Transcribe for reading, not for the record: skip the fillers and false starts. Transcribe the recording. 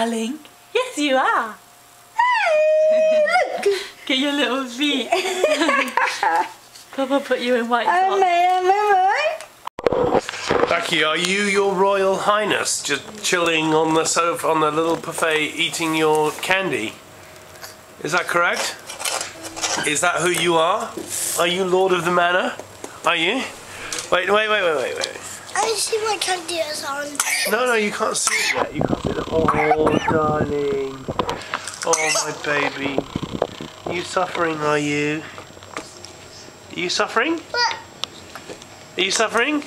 darling. Yes, you are. Look. Get your little feet. Papa put you in white socks. Becky, are you your Royal Highness, just chilling on the sofa on the little buffet eating your candy? Is that correct? Is that who you are? Are you Lord of the Manor? Are you? Wait. I see my candy is on. No, you can't see it yet. You can't see it. Oh, darling. Oh, my baby. Are you suffering, are you? Are you suffering? What? Are you suffering?